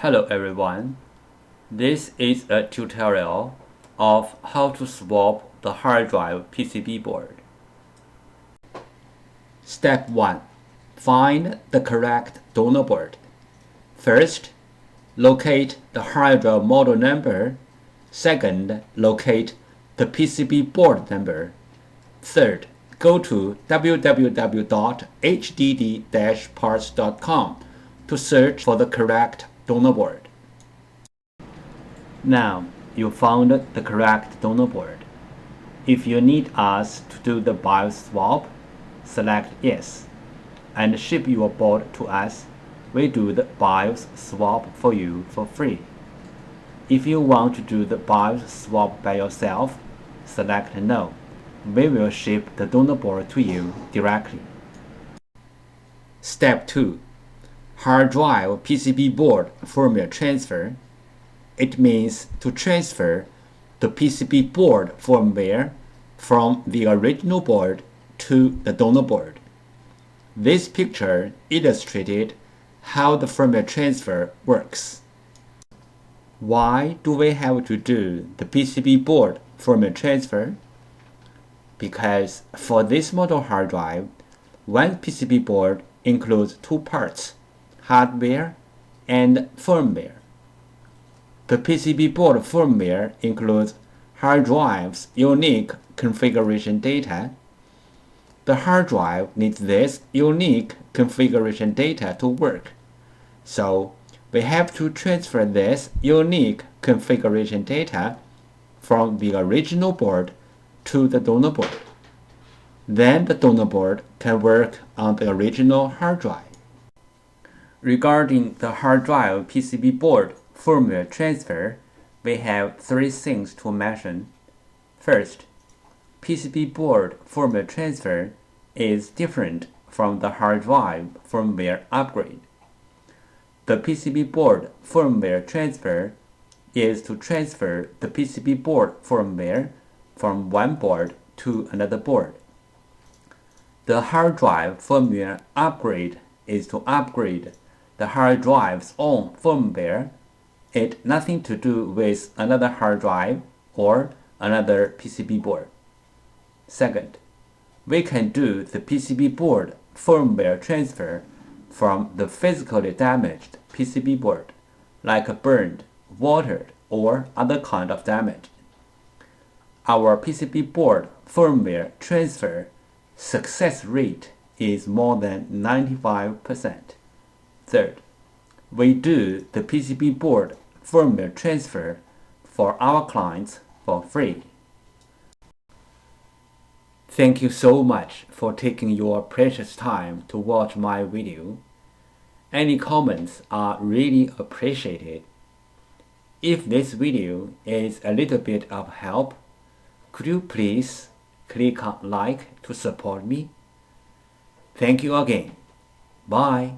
Hello everyone, this is a tutorial of how to swap the hard drive PCB board. Step 1. Find the correct donor board. First, locate the hard drive model number. Second, locate the PCB board number. Third, go to www.hdd-parts.com to search for the correct donor board. Now you found the correct donor board. If you need us to do the BIOS swap, select yes and ship your board to us. We do the BIOS swap for you for free. If you want to do the BIOS swap by yourself, select no. We will ship the donor board to you directly. Step 2. Hard drive PCB board firmware transfer. It means to transfer the PCB board firmware from the original board to the donor board. This picture illustrated how the firmware transfer works. Why do we have to do the PCB board firmware transfer? Because for this model hard drive, one PCB board includes two parts, hardware and firmware. The PCB board firmware includes hard drive's unique configuration data. The hard drive needs this unique configuration data to work, so we have to transfer this unique configuration data from the original board to the donor board. Then the donor board can work on the original hard drive. Regarding the hard drive PCB board firmware transfer, we have three things to mention. First, PCB board firmware transfer is different from the hard drive firmware upgrade. The PCB board firmware transfer is to transfer the PCB board firmware from one board to another board. The hard drive firmware upgrade is to upgrade the hard drive's own firmware. It has nothing to do with another hard drive or another PCB board. Second, we can do the PCB board firmware transfer from the physically damaged PCB board, like burned, watered, or other kind of damage. Our PCB board firmware transfer success rate is more than 95%. Third, we do the PCB board firmware transfer for our clients for free. Thank you so much for taking your precious time to watch my video. Any comments are really appreciated. If this video is a little bit of help, could you please click on like to support me? Thank you again. Bye.